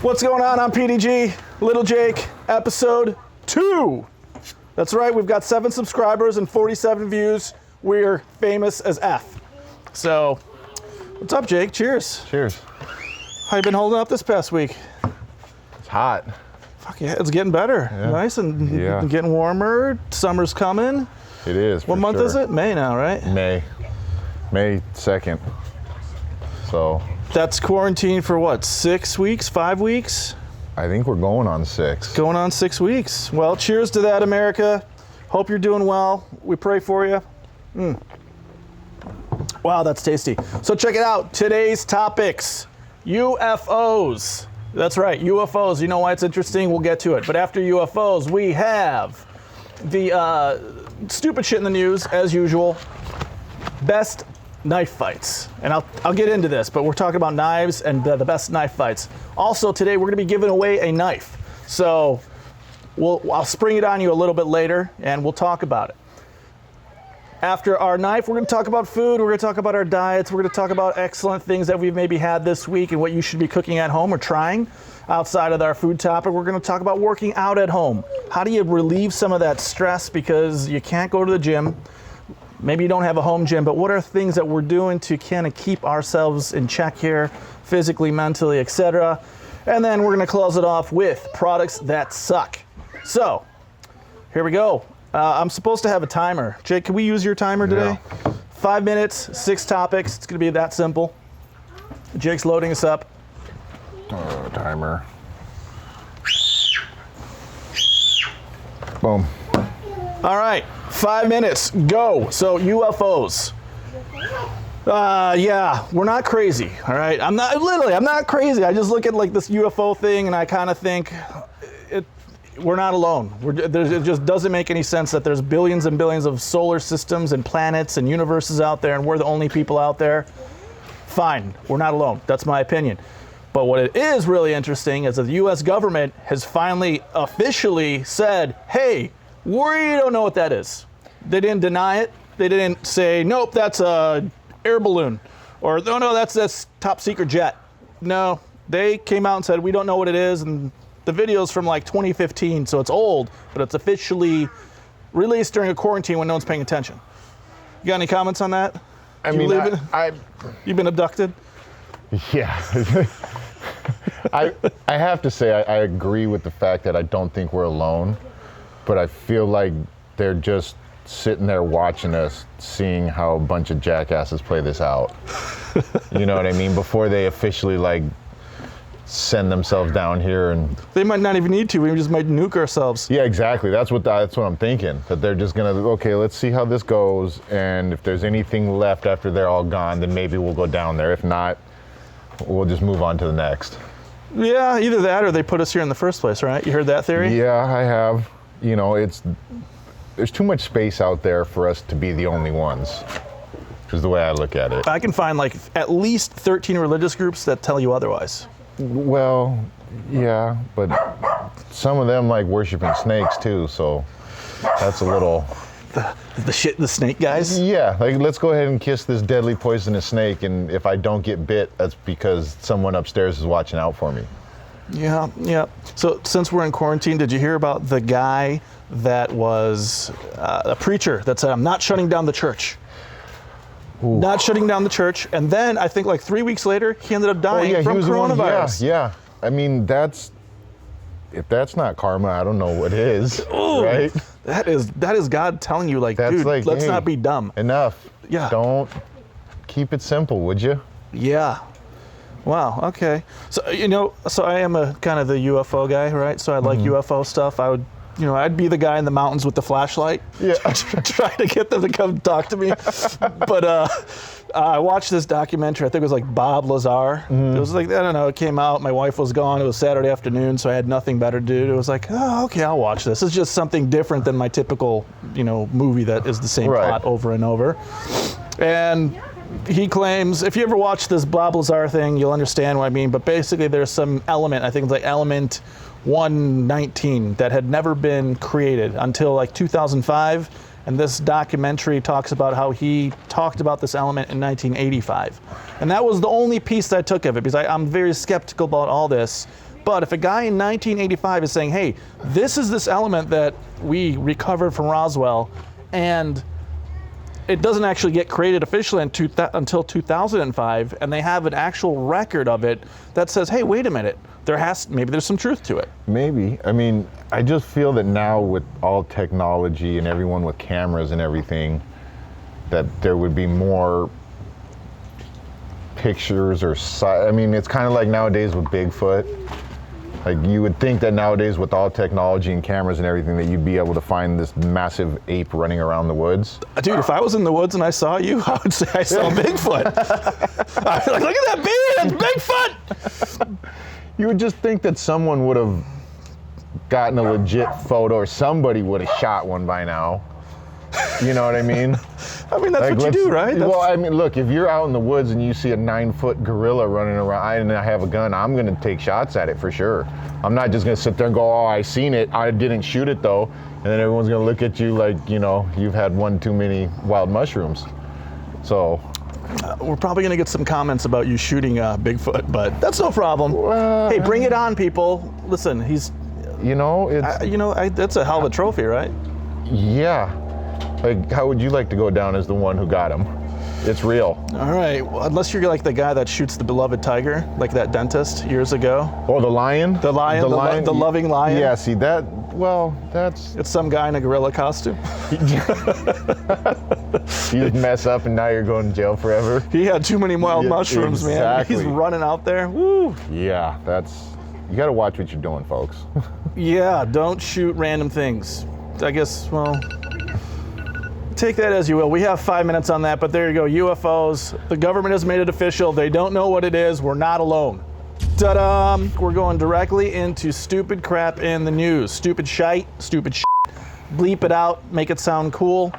What's going on? I'm PTG, Little Jake, episode 2. That's right, we've got 7 subscribers and 47 views. We're famous as F. So, what's up, Jake? Cheers. Cheers. How you been holding up this past week? It's hot. Fuck yeah, it's getting better. Yeah. Nice and getting warmer. Summer's coming. It is. What month is it? May now, right? May 2nd. So. That's quarantine for what, 6 weeks, 5 weeks? I think we're going on 6. Going on 6 weeks. Well, cheers to that, America. Hope you're doing well. We pray for you. Wow, that's tasty. So check it out. Today's topics, UFOs. That's right, UFOs. You know why it's interesting? We'll get to it. But after UFOs, we have the stupid shit in the news, as usual. Best knife fights. And I'll get into this, but we're talking about knives and the best knife fights. Also, today we're going to be giving away a knife. So I'll spring it on you a little bit later, and we'll talk about it. After our knife, we're going to talk about food, we're going to talk about our diets, we're going to talk about excellent things that we've maybe had this week and what you should be cooking at home or trying. Outside of our food topic, we're going to talk about working out at home. How do you relieve some of that stress because you can't go to the gym? Maybe you don't have a home gym, but what are things that we're doing to kind of keep ourselves in check here, physically, mentally, etc.? And then we're going to close it off with products that suck. So, here we go. I'm supposed to have a timer. Jake, can we use your timer today? Yeah. 5 minutes, 6 topics. It's going to be that simple. Jake's loading us up. Timer. Boom. All right, 5 minutes, go. So UFOs. Yeah, we're not crazy, all right? I'm not crazy. I just look at like this UFO thing and I kind of think, we're not alone. It just doesn't make any sense that there's billions and billions of solar systems and planets and universes out there and we're the only people out there. Fine, we're not alone. That's my opinion. But what it is really interesting is that the US government has finally officially said, hey, we don't know what that is. They didn't deny it. They didn't say, nope, that's a air balloon. Or, no, that's top secret jet. No, they came out and said, we don't know what it is. And the video's from like 2015, so it's old, but it's officially released during a quarantine when no one's paying attention. You got any comments on that? You've been abducted? Yeah. I have to say, I agree with the fact that I don't think we're alone, but I feel like they're just sitting there watching us, seeing how a bunch of jackasses play this out. You know what I mean? Before they officially like send themselves down here, and they might not even need to. We just might nuke ourselves. Yeah, exactly. That's what I'm thinking. That they're just gonna, okay, let's see how this goes, and if there's anything left after they're all gone, then maybe we'll go down there. If not, we'll just move on to the next. Yeah, either that or they put us here in the first place, right? You heard that theory? Yeah, I have. You know, there's too much space out there for us to be the only ones, which is the way I look at it. I can find like at least 13 religious groups that tell you otherwise. Well, yeah, but some of them like worshiping snakes too, so that's a little... The snake guys? Yeah, like let's go ahead and kiss this deadly poisonous snake, and if I don't get bit, that's because someone upstairs is watching out for me. Yeah. So since we're in quarantine, did you hear about the guy that was a preacher that said, I'm not shutting down the church? Ooh. Not shutting down the church. And then I think like 3 weeks later, he ended up dying from coronavirus. Yeah. I mean, if that's not karma, I don't know what is. Ooh, right? That is God telling you, like, that's dude, like, let's hey, not be dumb. Enough. Yeah. Don't keep it simple, would you? Yeah. Wow. Okay. So so I am a kind of the UFO guy, right? So I like UFO stuff. I'd be the guy in the mountains with the flashlight. Yeah. Trying to get them to come talk to me. But I watched this documentary. I think it was like Bob Lazar. It was like, I don't know, it came out. My wife was gone. It was Saturday afternoon, so I had nothing better to do. It was like, oh, okay, I'll watch this. It's just something different than my typical, movie that is the same plot over and over. And he claims, if you ever watch this Bob Lazar thing, you'll understand what I mean. But basically, there's some element, I think it's like element 119, that had never been created until like 2005. And this documentary talks about how he talked about this element in 1985. And that was the only piece that I took of it, because I'm very skeptical about all this. But if a guy in 1985 is saying, hey, this is this element that we recovered from Roswell, and it doesn't actually get created officially until 2005, and they have an actual record of it that says, hey, wait a minute, maybe there's some truth to it. Maybe. I mean, I just feel that now with all technology and everyone with cameras and everything, that there would be more pictures or I mean, it's kind of like nowadays with Bigfoot. Like, you would think that nowadays with all technology and cameras and everything that you'd be able to find this massive ape running around the woods. Dude, if I was in the woods and I saw you, I would say I saw Bigfoot. I'd be like, look at that beard, it's Bigfoot! You would just think that someone would have gotten a legit photo, or somebody would have shot one by now. You know what I mean? I mean, that's what you do, right? Well, I mean, look, if you're out in the woods and you see a 9-foot gorilla running around and I have a gun, I'm going to take shots at it for sure. I'm not just going to sit there and go, oh, I seen it, I didn't shoot it though. And then everyone's going to look at you like, you know, you've had one too many wild mushrooms. So. We're probably going to get some comments about you shooting Bigfoot, but that's no problem. Hey, bring it on, people. Listen, he's. You know, it's. That's a hell of a trophy, right? Yeah. Like, how would you like to go down as the one who got him? It's real. All right. Well, unless you're like the guy that shoots the beloved tiger, like that dentist years ago. Oh, the lion? The lion, the loving lion. Yeah, see that, well, that's... It's some guy in a gorilla costume. You mess up and now you're going to jail forever. He had too many wild mushrooms, exactly. Man. He's running out there. Woo. Yeah, you got to watch what you're doing, folks. Yeah, don't shoot random things. I guess, well... Take that as you will. We have 5 minutes on that, but there you go, UFOs. The government has made it official. They don't know what it is. We're not alone. Ta-da! We're going directly into stupid crap in the news. Stupid shite, stupid shit. Bleep it out, make it sound cool.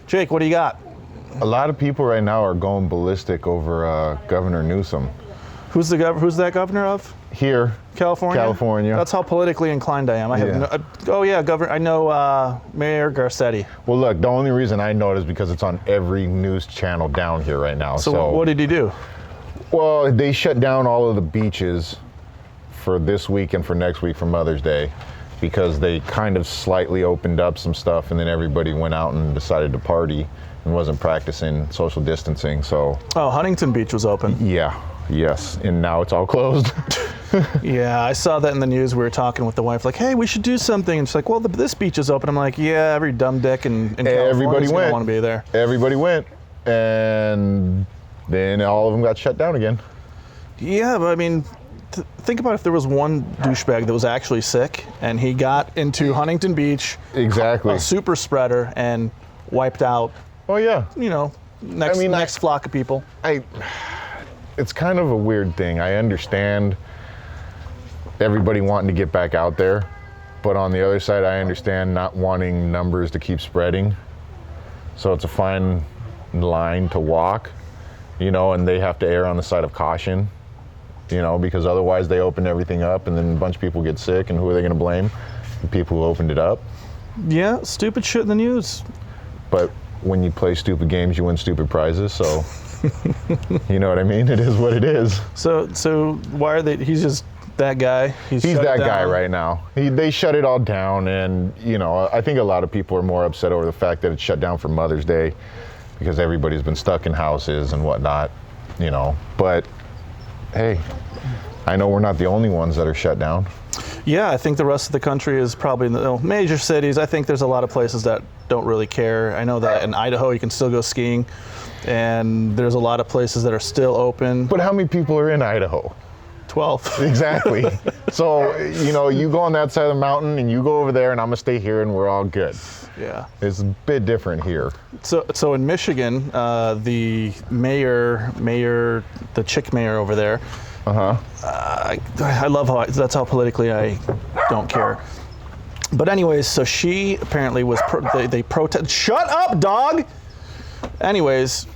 Jake, what do you got? A lot of people right now are going ballistic over Governor Newsom. Who's that governor of? Here. California? That's how politically inclined I am. I know Mayor Garcetti. Well, look, the only reason I know it is because it's on every news channel down here right now. So what did he do? Well, they shut down all of the beaches for this week and for next week for Mother's Day because they kind of slightly opened up some stuff and then everybody went out and decided to party and wasn't practicing social distancing. So. Oh, Huntington Beach was open. Yeah. Yes, and now it's all closed. Yeah, I saw that in the news. We were talking with the wife, like, hey, we should do something. And she's like, well, this beach is open. I'm like, yeah, every dumb dick in California is going to want to be there. Everybody went, and then all of them got shut down again. Yeah, but I mean, think about if there was one douchebag that was actually sick, and he got into Huntington Beach, exactly, a super spreader, and wiped out. Oh yeah, next flock of people. It's kind of a weird thing. I understand everybody wanting to get back out there, but on the other side, I understand not wanting numbers to keep spreading. So it's a fine line to walk, and they have to err on the side of caution, because otherwise they open everything up and then a bunch of people get sick, and who are they going to blame? The people who opened it up. Yeah, stupid shit in the news. But when you play stupid games, you win stupid prizes, so... You know what I mean? It is what it is. So why are they? He's just that guy. He's that guy right now. They shut it all down, and I think a lot of people are more upset over the fact that it's shut down for Mother's Day because everybody's been stuck in houses and whatnot. But hey, I know we're not the only ones that are shut down. Yeah, I think the rest of the country is probably in the major cities. I think there's a lot of places that don't really care. I know that in Idaho you can still go skiing. And there's a lot of places that are still open. But how many people are in Idaho? 12. Exactly. So, you go on that side of the mountain and you go over there and I'm going to stay here and we're all good. Yeah. It's a bit different here. So in Michigan, the the chick mayor over there, I love that's how politically I don't care. But anyways, so she apparently was, they protest. Shut up, dog! Anyways,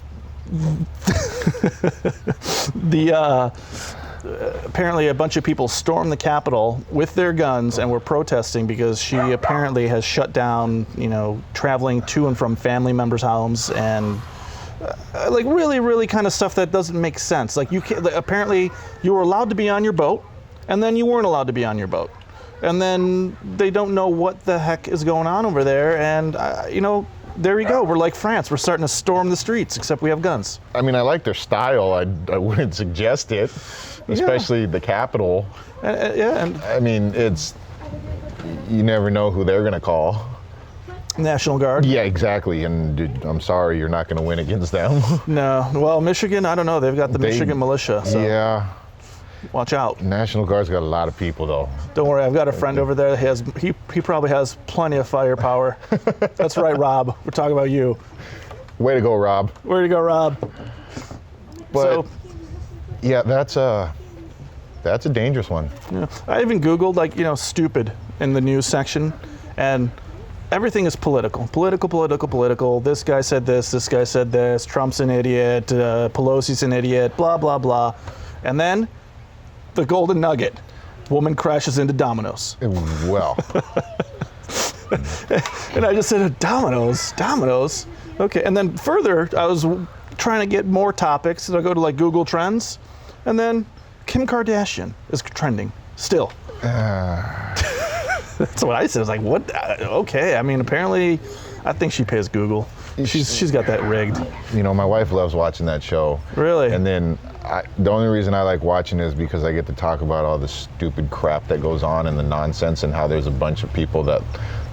apparently a bunch of people stormed the Capitol with their guns and were protesting because she apparently has shut down, traveling to and from family members' homes and really, really kind of stuff that doesn't make sense. Like apparently you were allowed to be on your boat, and then you weren't allowed to be on your boat. And then they don't know what the heck is going on over there. And, there you go. We're like France. We're starting to storm the streets, except we have guns. I mean, I like their style. I wouldn't suggest it, especially the capital. I mean, you never know who they're going to call. National Guard. Yeah, exactly. And I'm sorry, you're not going to win against them. No. Well, Michigan, I don't know. They've got the Michigan militia. So. Yeah. Watch out. National Guard's got a lot of people, though. Don't worry, I've got a friend over there. He probably has plenty of firepower. That's right, Rob. We're talking about you. Way to go, Rob. Way to go, Rob. But yeah, that's a dangerous one. Yeah. I even Googled stupid in the news section, and everything is political. Political. This guy said this guy said this. Trump's an idiot. Pelosi's an idiot. Blah blah blah, and then. The golden nugget. Woman crashes into Domino's. Well. And I just said, Domino's? Okay, and then further, I was trying to get more topics, so I go to Google Trends, and then Kim Kardashian is trending, still. That's what I said. I was like, what? Okay, I mean, apparently, I think she pays Google. She's got that rigged. My wife loves watching that show. Really? And then the only reason I like watching it is because I get to talk about all the stupid crap that goes on and the nonsense and how there's a bunch of people that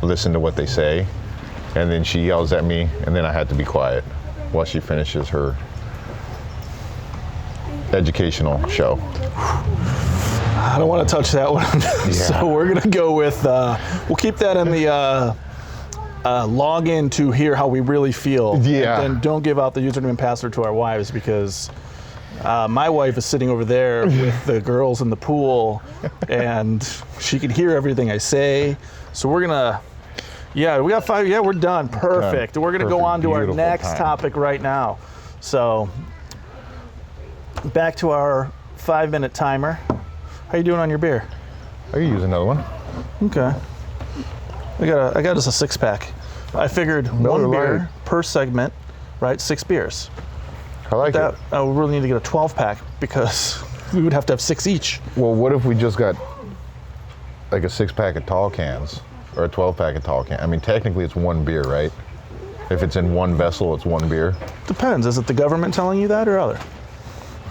listen to what they say. And then she yells at me, and then I had to be quiet while she finishes her educational show. I don't want to touch that one. Yeah. So we're going to go with, we'll keep that in the log in to hear how we really feel. Yeah. And don't give out the username and password to our wives, because my wife is sitting over there with the girls in the pool, and she can hear everything I say. So we're going to, we got 5. Yeah, we're done. Perfect. We're going to go on to our next topic right now. So back to our 5-minute timer. How you doing on your beer? I could use another one. Okay. I got us a 6-pack. I figured one beer per segment, right? 6 beers. I like it. I would really need to get a 12-pack because we would have to have 6 each. Well, what if we just got like a 6-pack of tall cans or a 12-pack of tall cans? I mean, technically it's one beer, right? If it's in one vessel, it's one beer. Depends. Is it the government telling you that or other?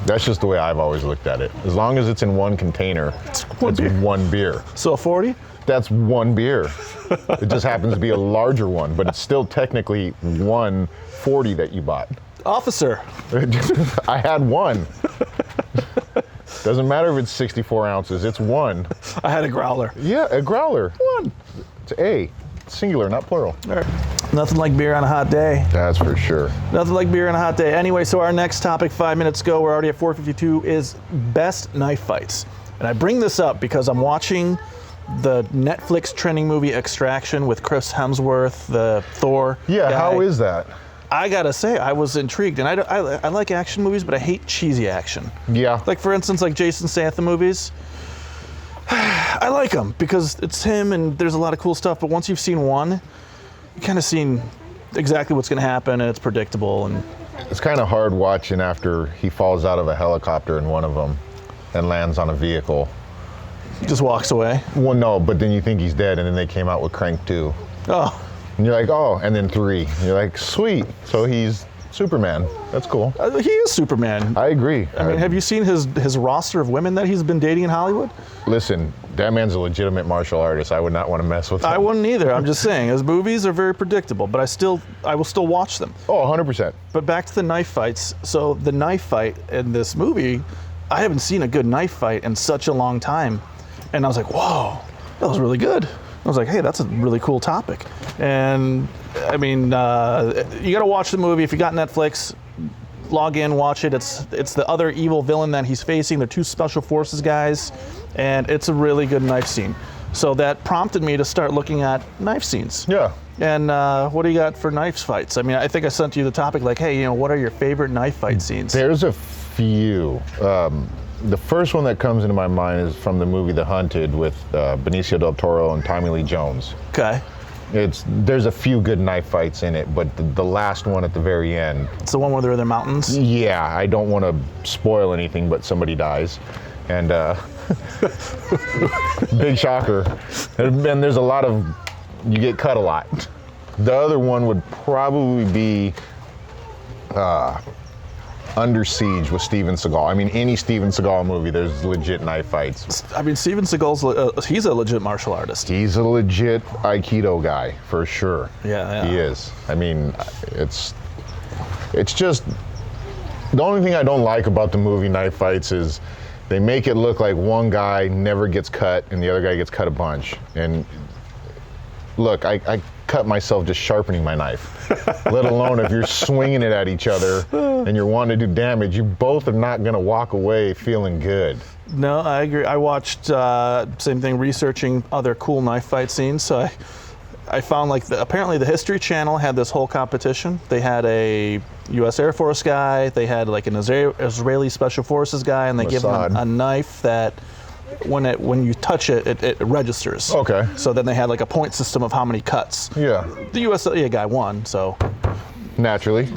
That's just the way I've always looked at it. As long as it's in one container, it's one beer. So a 40? That's one beer. It just happens to be a larger one, but it's still technically 140 that you bought. Officer. I had one. Doesn't matter if it's 64 ounces, it's one. I had a growler. Yeah, a growler. One. It's a. Singular, not plural. All right. Nothing like beer on a hot day. That's for sure. Nothing like beer on a hot day. Anyway, so our next topic, 5 minutes ago, we're already at 4:52, is best knife fights. And I bring this up because I'm watching the Netflix trending movie Extraction with Chris Hemsworth, the Thor Yeah, guy. How is that? I gotta say, I was intrigued, and I like action movies, but I hate cheesy action. Yeah. Like, for instance, like Jason Statham movies. I like them because it's him and there's a lot of cool stuff, but once you've seen one, you kind of seen exactly what's going to happen, and it's predictable. And it's kind of hard watching after he falls out of a helicopter in one of them and lands on a vehicle. He just walks away. Well, no, but then you think he's dead, and then they came out with Crank 2. Oh. And you're like, oh, and then 3. And you're like, sweet. So he's Superman. That's cool. He is Superman. I agree. I mean, have you seen his roster of women that he's been dating in Hollywood? Listen, that man's a legitimate martial artist. I would not want to mess with him. I wouldn't either. I'm just saying, his movies are very predictable, but I will still watch them. Oh, 100%. But back to the knife fights. So the knife fight in this movie, I haven't seen a good knife fight in such a long time. And I was like, whoa, that was really good. I was like, hey, that's a really cool topic. And I mean, you got to watch the movie. If you got Netflix, log in, watch it. It's the other evil villain that he's facing. They're 2 special forces guys, and it's a really good knife scene. So that prompted me to start looking at knife scenes. Yeah. And what do you got for knife fights? I mean, I think I sent you the topic like, hey, what are your favorite knife fight scenes? There's a few. The first one that comes into my mind is from the movie The Hunted with Benicio del Toro and Tommy Lee Jones. Okay. There's a few good knife fights in it, but the last one at the very end. It's the one where they're in the mountains? Yeah, I don't want to spoil anything, but somebody dies. And Big shocker. And there's a lot of, you get cut a lot. The other one would probably be Under Siege with Steven Seagal. I mean, any Steven Seagal movie, there's legit knife fights. I mean, Steven Seagal's, he's a legit martial artist. He's a legit Aikido guy, for sure. Yeah. He is. I mean, it's just, the only thing I don't like about the movie Knife Fights is they make it look like one guy never gets cut and the other guy gets cut a bunch. And look, I cut myself just sharpening my knife, let alone if you're swinging it at each other and you're wanting to do damage. You both are not going to walk away feeling good. No, I agree. I watched, same thing, researching other cool knife fight scenes. So I found like apparently the History Channel had this whole competition. They had a U.S. Air Force guy, they had like an Israeli Special Forces guy, and they give them a knife that when you touch it, it registers. Okay. So then they had like a point system of how many cuts. Yeah. The U.S. guy won, so. Naturally.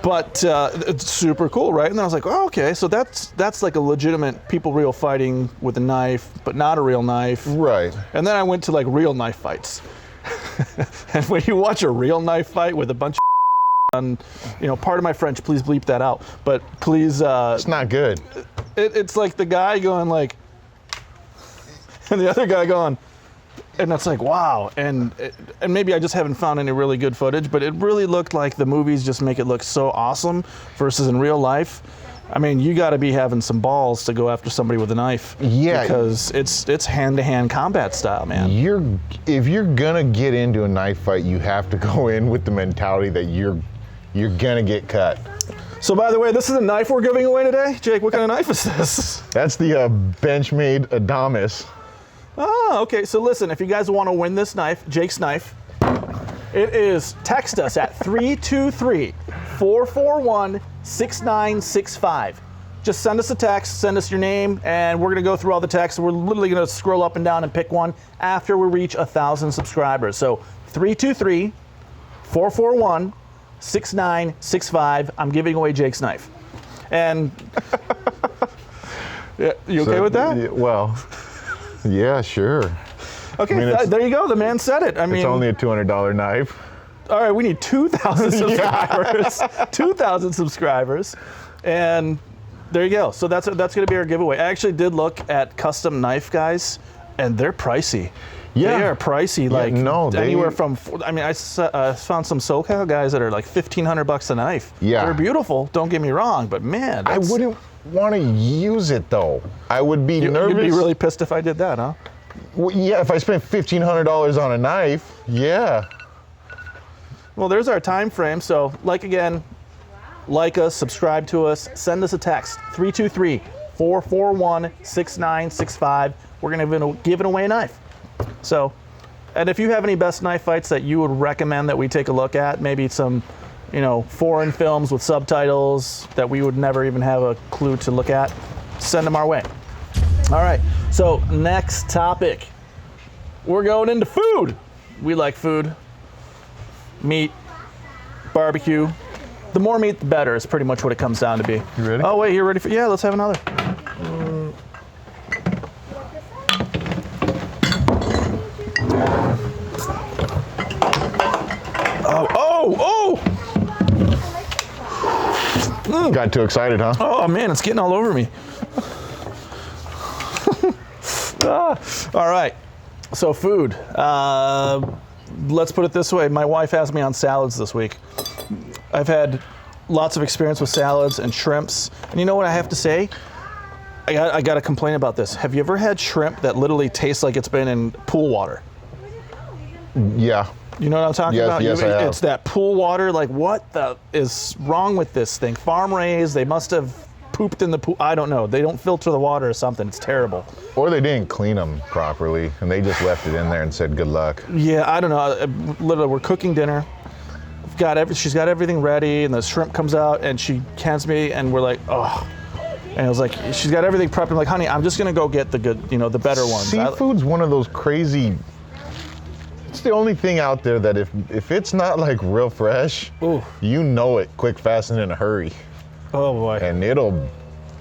But it's super cool, right? And then I was like, oh, okay, so that's like a legitimate people real fighting with a knife, but not a real knife. Right. And then I went to like real knife fights. And when you watch a real knife fight with a bunch of on, pardon my French, please bleep that out, but please. It's not good. It's like the guy going like, and the other guy going, and that's like, wow. And maybe I just haven't found any really good footage, but it really looked like the movies just make it look so awesome versus in real life. I mean, you got to be having some balls to go after somebody with a knife. Yeah. Because it's hand-to-hand combat style, man. If you're gonna get into a knife fight, you have to go in with the mentality that you're gonna get cut. So by the way, this is a knife we're giving away today? Jake, what kind of knife is this? That's the Benchmade Adamas. Oh, okay. So listen, if you guys want to win this knife, Jake's knife, it is, text us at 323-441-6965. Just send us a text, send us your name, and we're going to go through all the texts. We're literally going to scroll up and down and pick one after we reach 1,000 subscribers. So 323-441-6965. I'm giving away Jake's knife. And yeah, you okay with that? Well, yeah, sure. Okay, there you go. The man said it. It's only a $200 knife. All right, we need 2,000 subscribers. 2,000 subscribers, and there you go. So that's going to be our giveaway. I actually did look at custom knife guys, and they're pricey. Yeah, they are pricey. Yeah, like anywhere from. I mean, I found some SoCal guys that are like $1,500 a knife. Yeah, they're beautiful. Don't get me wrong, but man, I wouldn't want to use it though. I would be nervous. You'd be really pissed if I did that, huh? Well, yeah, if I spent $1,500 on a knife, yeah. Well, there's our time frame. So, like us, subscribe to us, send us a text, 323-441-6965. We're going to be giving away a knife. So, and if you have any best knife fights that you would recommend that we take a look at, maybe some, foreign films with subtitles that we would never even have a clue to look at, send them our way. All right, so next topic. We're going into food. We like food. Meat, barbecue. The more meat, the better is pretty much what it comes down to be. You ready? Oh, wait, you're ready for, yeah, let's have another. Got too excited, huh? Oh man, it's getting all over me. All right, so food. Let's put it this way. My wife has me on salads this week. I've had lots of experience with salads and shrimps. And you know what I have to say? I got to complain about this. Have you ever had shrimp that literally tastes like it's been in pool water? Yeah. You know what I'm talking about? Yes, I have. It's that pool water. Like, what the is wrong with this thing? Farm raised. They must have pooped in the pool. I don't know. They don't filter the water or something. It's terrible. Or they didn't clean them properly, and they just left it in there and said good luck. Yeah, I don't know. Literally, we're cooking dinner. She's got everything ready, and the shrimp comes out, and she hands me, and we're like, oh. And I was like, she's got everything prepped. I'm like, honey, I'm just gonna go get the good, the better ones. Seafood's one of those crazy. It's the only thing out there that if it's not like real fresh, ooh, you know it quick, fast, and in a hurry. Oh boy. And it'll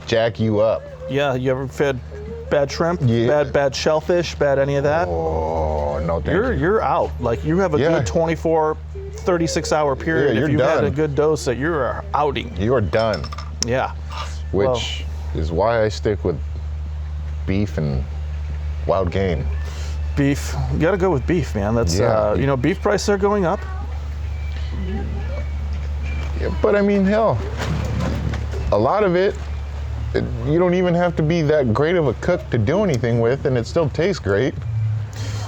jack you up. Yeah, you ever fed bad shrimp, Yeah. bad shellfish, bad any of that, Oh, no thank you. you're out. Like you have a Yeah. good 24, 36-hour period. Yeah, if you're you had done. a good dose, that you're outing. You are done, Yeah. which is why I stick with beef and wild game. Beef. You got to go with beef, man. That's Yeah. beef prices are going up. Yeah, but I mean, hell, a lot of it, you don't even have to be that great of a cook to do anything with, and it still tastes great.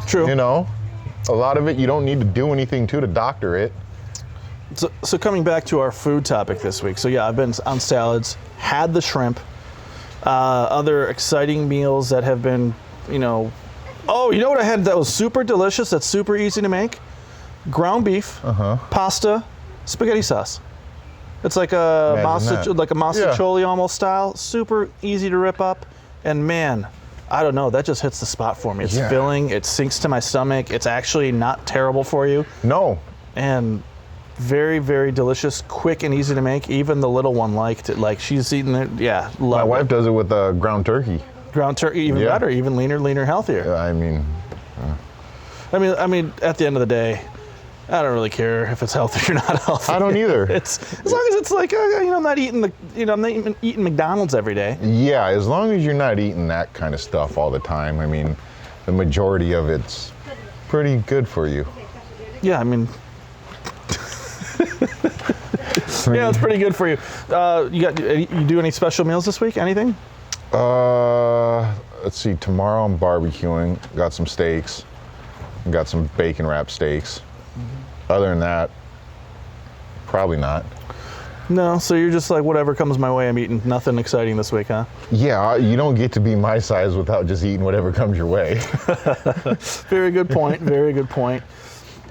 True. You know, a lot of it you don't need to do anything to doctor it. So coming back to our food topic this week. So yeah, I've been on salads, had the shrimp, other exciting meals that have been, oh, you know what I had that was super delicious, that's super easy to make? Ground beef, pasta, spaghetti sauce. It's like a Imagine that. masticholi almost style, super easy to rip up, and man, I don't know, that just hits the spot for me. It's Yeah. filling, it sinks to my stomach, it's actually not terrible for you, No. and very, very delicious, quick and easy to make. Even the little one liked it. Like she's eating it, yeah, My love wife it. does it with ground turkey. Ground turkey, even Yeah. better, even leaner, healthier. I mean, I mean, at the end of the day, I don't really care if it's healthy or not healthy. I don't either. It's as long as it's like I'm not eating I'm not even eating McDonald's every day. yeah, as long as you're not eating that kind of stuff all the time. I mean, the majority of it's pretty good for you. Yeah, I mean, yeah, it's pretty good for you. You do any special meals this week? Anything? Let's see. Tomorrow I'm barbecuing. Got some steaks. Got some bacon wrapped steaks. Other than that, probably not. No. So you're just like whatever comes my way, I'm eating. Nothing exciting this week, huh? Yeah, you don't get to be my size without just eating whatever comes your way. Very good point. Very good point.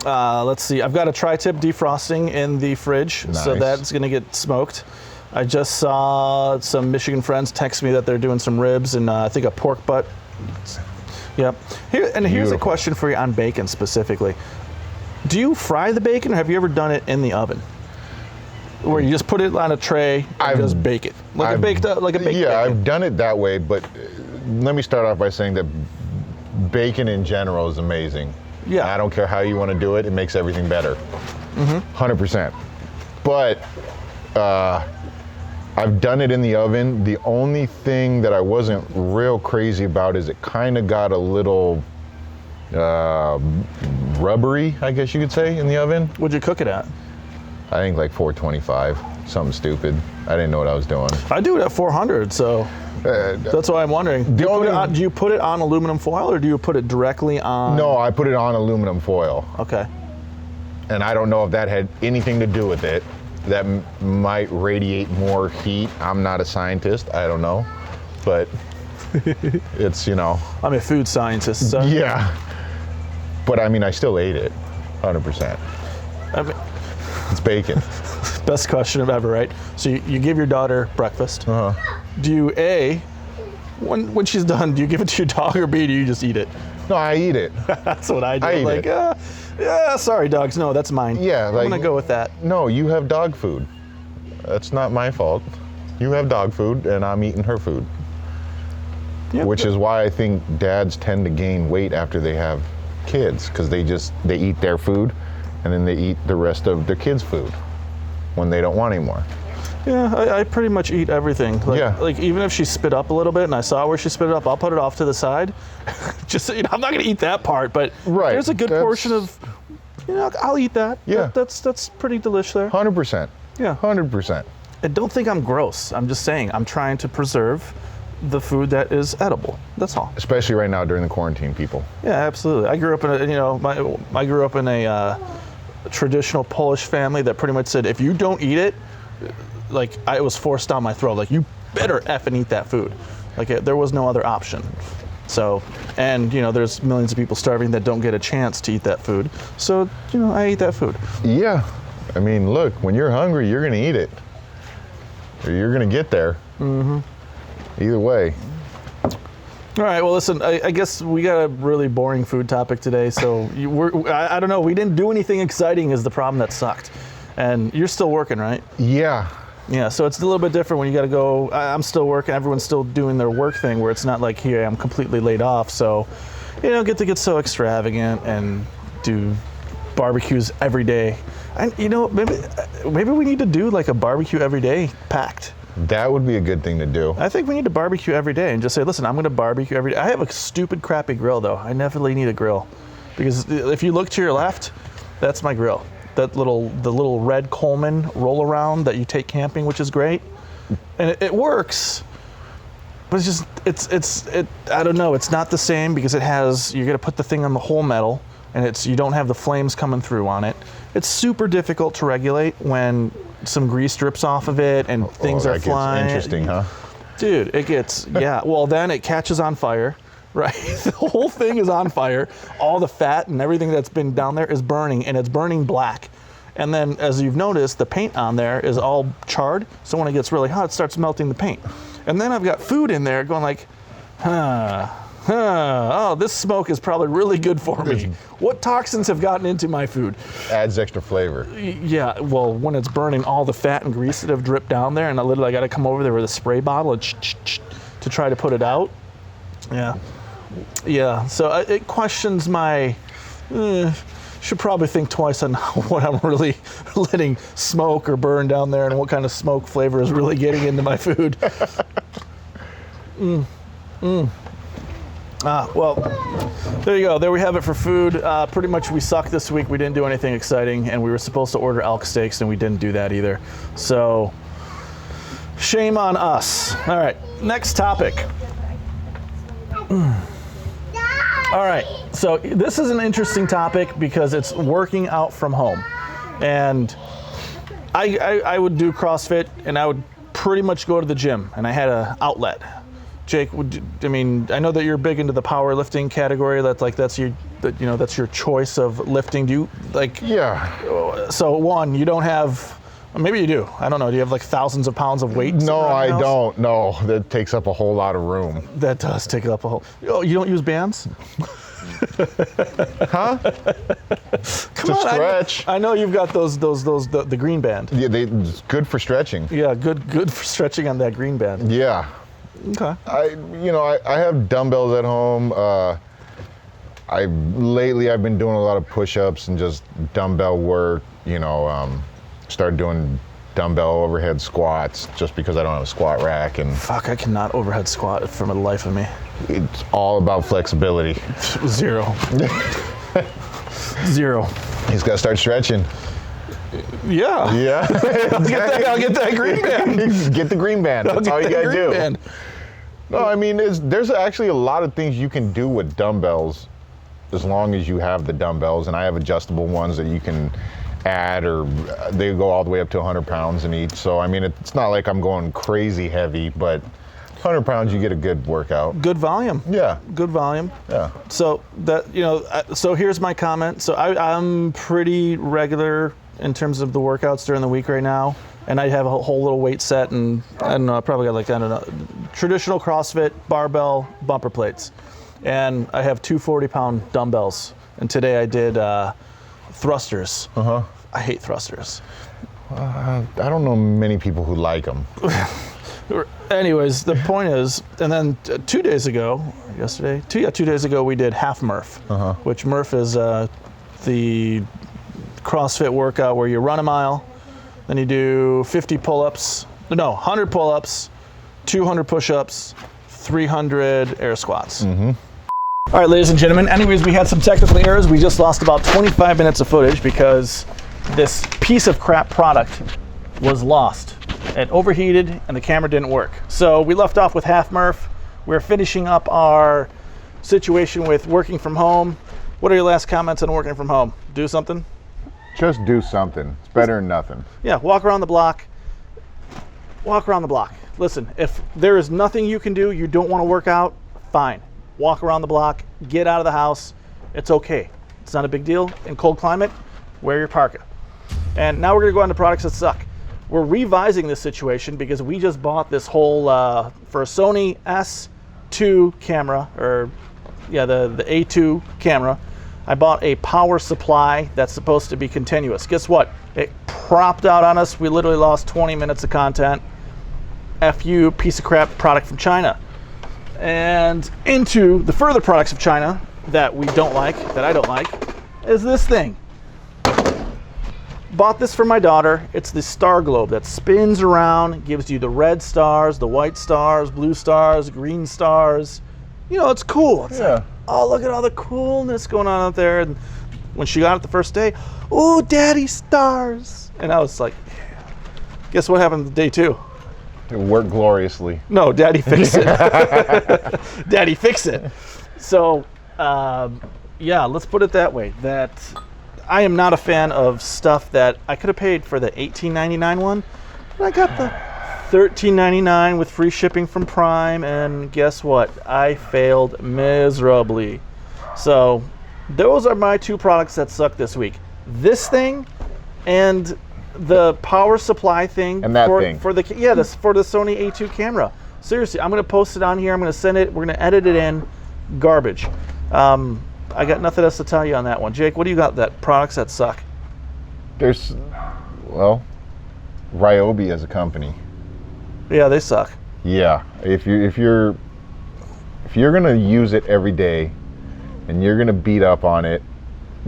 Let's see. I've got a tri-tip defrosting in the fridge, so Nice. that's going to get smoked. I just saw some Michigan friends text me that they're doing some ribs and I think a pork butt. Yep. Here's a Beautiful. question for you on bacon specifically. Do you fry the bacon, or have you ever done it in the oven, where you just put it on a tray and just bake it like a baked Yeah, bacon? I've done it that way, but let me start off by saying that bacon in general is amazing. Yeah. I don't care how you want to do it, it makes everything better. 100%. But I've done it in the oven. The only thing that I wasn't real crazy about is it kind of got a little rubbery, I guess you could say, in the oven. Would you cook it at? I think like 425, something stupid. I didn't know what I was doing. I do it at 400, so that's why I'm wondering. Do you put it on aluminum foil, or do you put it directly on? No, I put it on aluminum foil. Okay. And I don't know if that had anything to do with it. That might radiate more heat. I'm not a scientist, I don't know. But it's, I'm a food scientist, so. yeah. But I mean, I still ate it, 100%. I mean, It's bacon. best question of ever, right? So you give your daughter breakfast. Do you when she's done, do you give it to your dog, or B, do you just eat it? No, I eat it. That's what I do. I eat like, it. yeah, sorry, dogs. No, that's mine. Yeah, I'm like- gonna go with that. No, you have dog food. That's not my fault. You have dog food, and I'm eating her food. Yep. Which is why I think dads tend to gain weight after they have kids, because they eat their food, and then they eat the rest of their kids' food when they don't want anymore. Yeah, I pretty much eat everything. Like, Yeah. Like even if she spit up a little bit and I saw where she spit it up, I'll put it off to the side. Just I'm not gonna eat that part, but Right, there's a good that's- portion of, I'll eat that. Yeah. That's pretty delicious there. 100%. Yeah. 100%. I don't think I'm gross. I'm just saying I'm trying to preserve the food that is edible. That's all. Especially right now during the quarantine, people. Yeah, absolutely. I grew up in I grew up in a traditional Polish family that pretty much said if you don't eat it, like it was forced down my throat. Like you better effing eat that food. Like there was no other option. So, and there's millions of people starving that don't get a chance to eat that food. So, I eat that food. Yeah. I mean, look, when you're hungry, you're going to eat it. Or you're going to get there. Either way. All right. Well, listen. I guess we got a really boring food topic today. So I don't know. We didn't do anything exciting. Is the problem that sucked? And you're still working, right? Yeah. Yeah, so it's a little bit different when you got to go. I'm still working. Everyone's still doing their work thing, where it's not like here I'm completely laid off. So, get to get so extravagant and do barbecues every day. And maybe we need to do like a barbecue every day pact. That would be a good thing to do. I think we need to barbecue every day and just say, listen, I'm going to barbecue every day. I have a stupid, crappy grill though. I definitely need a grill, because if you look to your left, that's my grill. The little red Coleman roll around that you take camping, which is great, and it works. But I don't know. It's not the same because you're gonna put the thing on the whole metal, and you don't have the flames coming through on it. It's super difficult to regulate when some grease drips off of it and things are flying. Gets interesting, huh? Dude, it gets Well, then it catches on fire. Right, the whole thing is on fire. All the fat and everything that's been down there is burning, and it's burning black. And then, as you've noticed, the paint on there is all charred. So when it gets really hot, it starts melting the paint. And then I've got food in there going like, oh, this smoke is probably really good for me. What toxins have gotten into my food? Adds extra flavor. Yeah, well, when it's burning all the fat and grease that have dripped down there, and I got to come over there with a spray bottle and to try to put it out. Yeah, so it questions my, should probably think twice on what I'm really letting smoke or burn down there and what kind of smoke flavor is really getting into my food. Well, there you go. There we have it for food. Pretty much we sucked this week. We didn't do anything exciting, and we were supposed to order elk steaks, and we didn't do that either. So, shame on us. All right, next topic. All right, so this is an interesting topic because it's working out from home. And I would do CrossFit, and I would pretty much go to the gym, and I had an outlet. Jake, I know that you're big into the powerlifting category. That's your choice of lifting. Do you like? Yeah. So one, you don't have. Maybe you do. I don't know. Do you have like thousands of pounds of weight? No, I don't. No, that takes up a whole lot of room. That does take up a whole. Oh, you don't use bands? Huh? Come on, stretch. I know you've got the green band. Yeah, it's good for stretching. Yeah, good for stretching on that green band. Yeah. Okay. I have dumbbells at home. Lately I've been doing a lot of push-ups and just dumbbell work. Started doing dumbbell overhead squats just because I don't have a squat rack. And fuck, I cannot overhead squat for the life of me. It's all about flexibility. Zero. Zero. He's got to start stretching. Yeah. Yeah. I'll get that green band. Get the green band. That's all you got to do. Band. No, there's actually a lot of things you can do with dumbbells as long as you have the dumbbells. And I have adjustable ones that you can add, or they go all the way up to 100 pounds in each. So, it's not like I'm going crazy heavy, but 100 pounds, you get a good workout. Good volume. Yeah. Good volume. Yeah. So so here's my comment. So I'm pretty regular in terms of the workouts during the week right now. And I have a whole little weight set, and I don't know, I probably got traditional CrossFit, barbell, bumper plates. And I have 2 40-pound dumbbells. And today I did thrusters. Uh-huh. I hate thrusters. I don't know many people who like them. Anyways, the point is, and then 2 days ago, two days ago, we did half Murph, which Murph is the CrossFit workout where you run a mile, then you do 100 pull-ups, 200 push-ups, 300 air squats. Mm-hmm. All right, ladies and gentlemen, anyways, we had some technical errors. We just lost about 25 minutes of footage because this piece of crap product was lost. It overheated and the camera didn't work. So we left off with half Murph. We're finishing up our situation with working from home. What are your last comments on working from home? Do something? Just do something. It's better than nothing. Yeah, walk around the block. Walk around the block. Listen, if there is nothing you can do, you don't want to work out, fine. Walk around the block, get out of the house. It's okay. It's not a big deal. In cold climate, wear your parka. And now we're going to go on to products that suck. We're revising this situation because we just bought this whole, for a Sony S2 camera, the A2 camera, I bought a power supply that's supposed to be continuous. Guess what? It crapped out on us. We literally lost 20 minutes of content. F you, piece of crap product from China. And into the further products of China that we don't like, that I don't like, is this thing. Bought this for my daughter. It's the star globe that spins around, gives you the red stars, the white stars, blue stars, green stars. You know, it's cool. It's like, oh, look at all the coolness going on out there. And when she got it the first day, oh, daddy stars. And I was like, yeah. Guess what happened day 2? It worked gloriously. No, daddy fix it. Daddy fix it. So, yeah, let's put it that way. That I am not a fan of stuff that I could have paid for the $18.99 one, but I got the $13.99 with free shipping from Prime, and guess what? I failed miserably. So those are my 2 products that suck this week. This thing and the power supply thing. And that for, thing. For the Sony A2 camera. Seriously, I'm going to post it on here. I'm going to send it. We're going to edit it in. Garbage. I got nothing else to tell you on that one. Jake, what do you got that products that suck? There's, well, Ryobi as a company. Yeah, they suck. Yeah, if you're gonna use it every day and you're gonna beat up on it,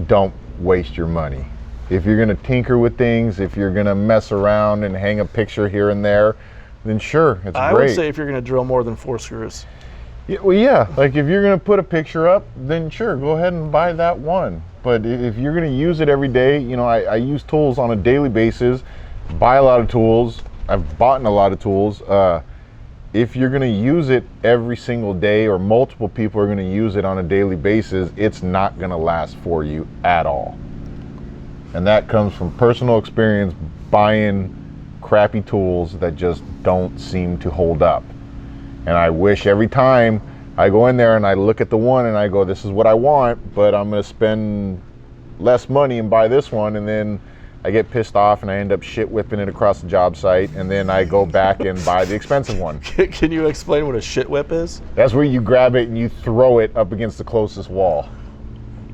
don't waste your money. If you're gonna tinker with things, if you're gonna mess around and hang a picture here and there, then sure, it's I great. would say if you're going to drill more than 4 screws. Yeah, well, yeah, like if you're gonna put a picture up, then sure, go ahead and buy that one. But if you're gonna use it every day, you know, I use tools on a daily basis, buy a lot of tools. I've bought a lot of tools. If you're gonna use it every single day, or multiple people are gonna use it on a daily basis, it's not gonna last for you at all. And that comes from personal experience buying crappy tools that just don't seem to hold up. And I wish every time I go in there and I look at the one and I go, this is what I want, but I'm gonna spend less money and buy this one, and then I get pissed off and I end up shit whipping it across the job site, and then I go back and buy the expensive one. Can you explain what a shit whip is? That's where you grab it and you throw it up against the closest wall.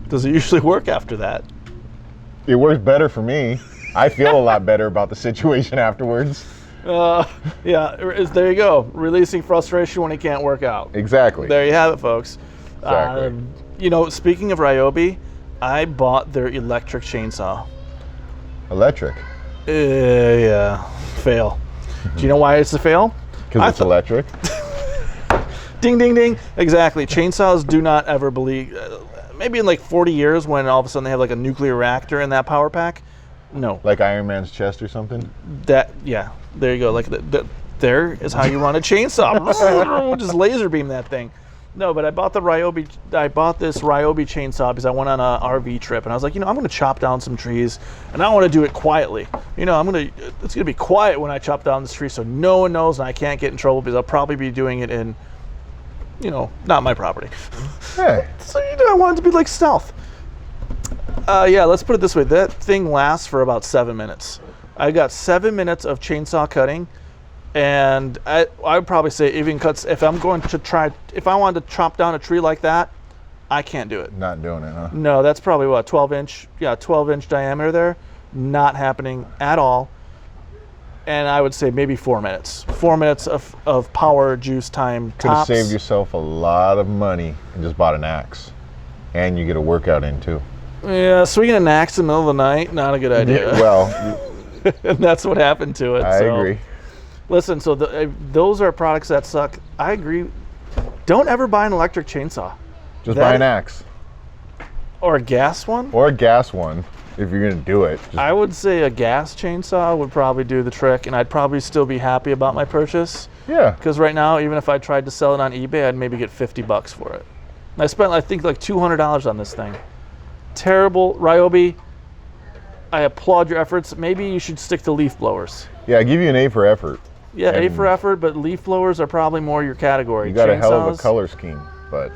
Does it usually work after that? It works better for me. I feel a lot better about the situation afterwards. Yeah, there you go. Releasing frustration when it can't work out. Exactly. There you have it, folks. Exactly. You know, speaking of Ryobi, I bought their electric chainsaw. Electric. Yeah, fail. Do you know why it's a fail? Because it's electric. Ding, ding, ding. Exactly. Chainsaws do not ever believe. Maybe in like 40 years, when all of a sudden they have like a nuclear reactor in that power pack. No. Like Iron Man's chest or something? Yeah. There you go. Like there is how you run a chainsaw. Just laser beam that thing. No, but I bought this Ryobi chainsaw because I went on a RV trip, and I was like, you know, I'm going to chop down some trees, and I want to do it quietly. You know, it's going to be quiet when I chop down this tree, so no one knows, and I can't get in trouble because I'll probably be doing it in, you know, not my property. Hey. So, you know, I wanted to be like stealth. Yeah, let's put it this way. That thing lasts for about 7 minutes. I got 7 minutes of chainsaw cutting. And I would probably say even cuts, if I wanted to chop down a tree like that, I can't do it. Not doing it, huh? No, that's probably what, 12 inch diameter there. Not happening at all. And I would say maybe 4 minutes. 4 minutes of power juice time Could have tops. saved yourself a lot of money and just bought an axe. And you get a workout in too. Yeah, swinging an axe in the middle of the night, not a good idea. Well, and that's what happened to it. I agree. Listen, so those are products that suck. I agree. Don't ever buy an electric chainsaw. Just buy an axe. Or a gas one? Or a gas one, if you're going to do it. I would say a gas chainsaw would probably do the trick, and I'd probably still be happy about my purchase. Yeah. Because right now, even if I tried to sell it on eBay, I'd maybe get $50 for it. And I spent, I think, like $200 on this thing. Terrible. Ryobi, I applaud your efforts. Maybe you should stick to leaf blowers. Yeah, I give you an A for effort. Yeah, A for effort, but leaf blowers are probably more your category. You got a hell of a color scheme, but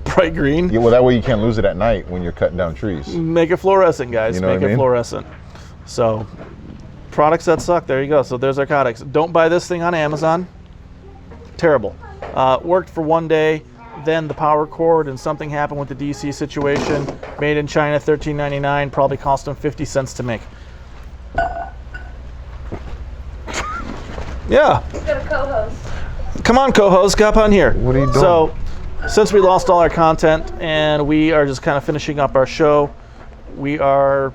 bright green. yeah, well, that way you can't lose it at night when you're cutting down trees. Make it fluorescent, guys. You know Make what I it mean? fluorescent. So, products that suck. There you go. So there's narcotics. Don't buy this thing on Amazon. Terrible. Worked for one day. then the power cord and something happened with the DC situation. Made in China, $13.99, probably cost them 50 cents to make. Yeah. He's got a co-host. Come on, co-host, get up on here. What are you doing? So, since we lost all our content and we are just kind of finishing up our show, we are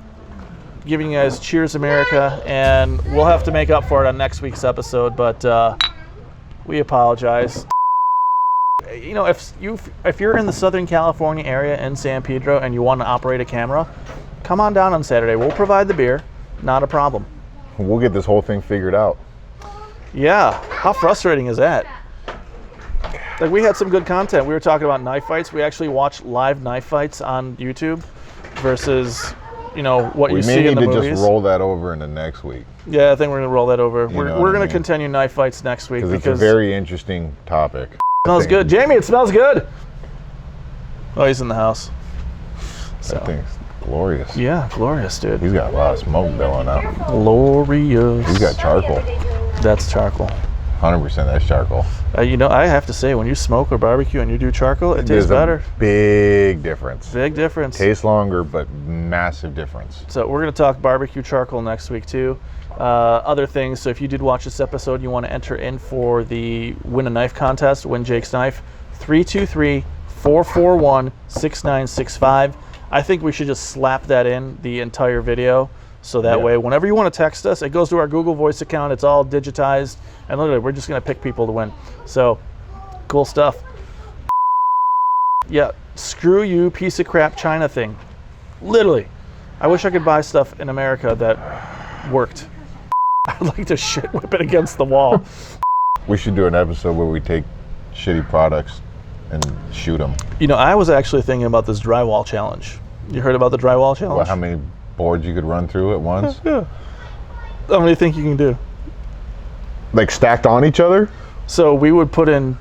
giving you guys Cheers America, and we'll have to make up for it on next week's episode, but we apologize. You know, if you're in the Southern California area in San Pedro and you want to operate a camera, come on down on Saturday. We'll provide the beer, not a problem. We'll get this whole thing figured out. Yeah, how frustrating is that? Like, we had some good content. We were talking about knife fights. We actually watched live knife fights on YouTube versus, you know, what you see in the movies. We may need to just roll that over into next week. Yeah, I think we're going to roll that over. We're going to mean? continue knife fights next week Because it's a very interesting topic. Smells good. Jamie, it smells good. Oh, he's in the house. So. That thing's glorious. Yeah, glorious, dude. He's got a lot of smoke going out. Glorious. He's got charcoal. That's charcoal. 100% that's charcoal. You know, I have to say, when you smoke or barbecue and you do charcoal, it tastes better. Big difference. Big difference. Tastes longer, but massive difference. So we're going to talk barbecue charcoal next week too. Other things. So if you did watch this episode, you want to enter in for the Win a Knife contest, Win Jake's Knife, 323-441-6965. I think we should just slap that in the entire video. So that way, whenever you want to text us, it goes to our Google Voice account. It's all digitized. And literally, we're just going to pick people to win. So, cool stuff. Yeah, screw you, piece of crap China thing. Literally. I wish I could buy stuff in America that worked. I'd like to shit whip it against the wall. We should do an episode where we take shitty products and shoot them. You know, I was actually thinking about this drywall challenge. You heard about the drywall challenge? Well, how many boards you could run through at once? Yeah. How many do you think you can do? Like stacked on each other? So we would put in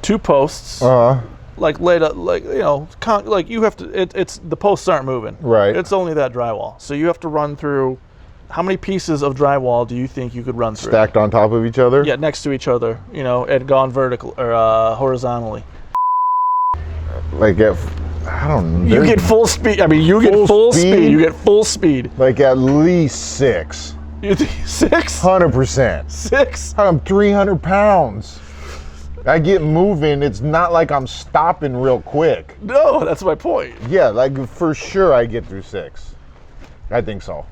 2 posts. Like laid up, like, you know, like you have to. It's the posts aren't moving. Right. It's only that drywall. So you have to run through. How many pieces of drywall do you think you could run through? Stacked on top of each other? Yeah, next to each other. You know, and gone vertical or horizontally. Like I don't know. You get full speed. I mean, you get full speed. You get full speed. Like at least 6. You think 6? 100%. 6? I'm 300 pounds. I get moving. It's not like I'm stopping real quick. No, that's my point. Yeah, like for sure I get through 6. I think so.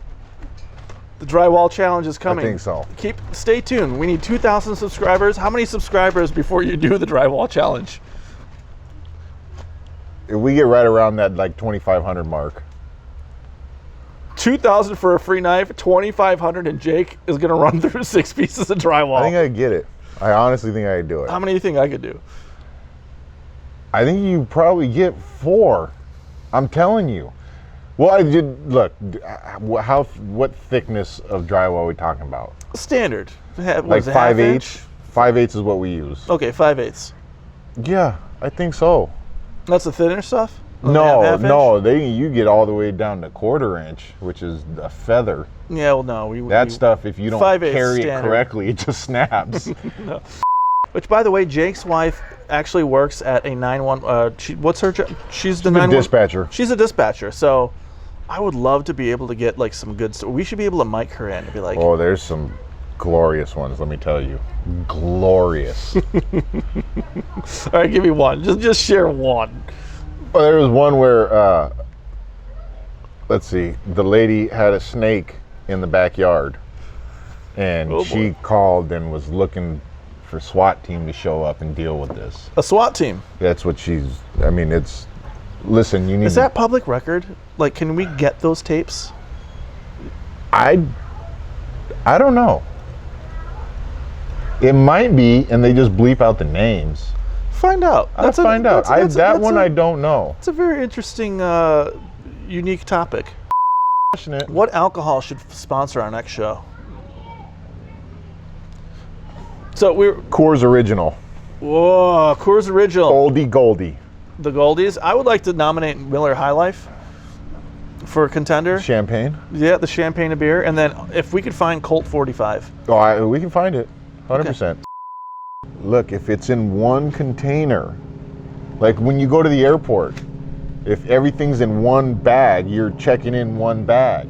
The drywall challenge is coming. I think so. Stay tuned. We need 2,000 subscribers. How many subscribers before you do the drywall challenge? If we get right around that like 2,500 mark. 2,000 for a free knife, 2,500, and Jake is going to run through 6 pieces of drywall. I think I get it. I honestly think I could do it. How many do you think I could do? I think you probably get 4. I'm telling you. Well, I did look. What thickness of drywall are we talking about? Standard. Like 5/8. 5/8 is what we use. Okay, 5/8. Yeah, I think so. That's the thinner stuff? No, half no. You get all the way down to 1/4 inch, which is a feather. Yeah, well, no. That stuff, if you don't 5/8 carry standard. it correctly, it just snaps. No. Which, by the way, Jake's wife actually works at a 911. What's her job? She's the 911 dispatcher. She's a dispatcher. So, I would love to be able to get like some good stuff. We should be able to mic her in and be like, oh, there's some glorious ones. Let me tell you, glorious. All right, give me one. Just share one. Well, there was one where, let's see, the lady had a snake in the backyard, and she called and was looking for SWAT team to show up and deal with this. A SWAT team. That's what I mean, it's, listen, you need. Is that public record? Like, can we get those tapes? I don't know. It might be, and they just bleep out the names. Find out. I'll find out. That one I don't know. It's a very interesting, unique topic. Passionate. What alcohol should sponsor our next show? So we're Coors Original. Whoa, Coors Original. Oldie Goldie. The Goldies. I would like to nominate Miller High Life for a contender. Champagne. Yeah, the champagne of beer, and then if we could find Colt 45. Oh, we can find it. 100%. Okay. Look, if it's in one container, Like when you go to the airport, if everything's in one bag, you're checking in one bag.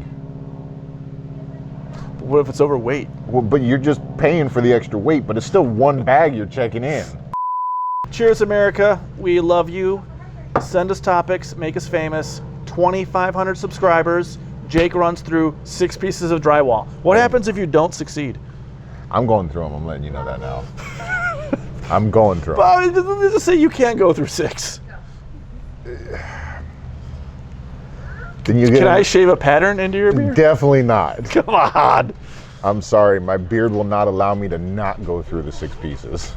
What if it's overweight? Well, but you're just paying for the extra weight, but it's still one bag you're checking in. Cheers, America. We love you. Send us topics. Make us famous. 2,500 subscribers. Jake runs through 6 pieces of drywall. What happens if you don't succeed? I'm going through them. I'm letting you know that now. I'm going through them. But just say you can't go through 6. Then you get Can I shave a pattern into your beard? Definitely not. Come on. I'm sorry. My beard will not allow me to not go through the 6 pieces.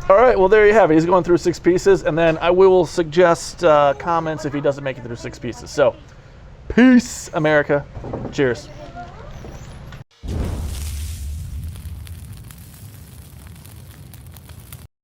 All right, well, there you have it. He's going through 6 pieces, and then we will suggest comments if he doesn't make it through 6 pieces. So, peace, America. Cheers.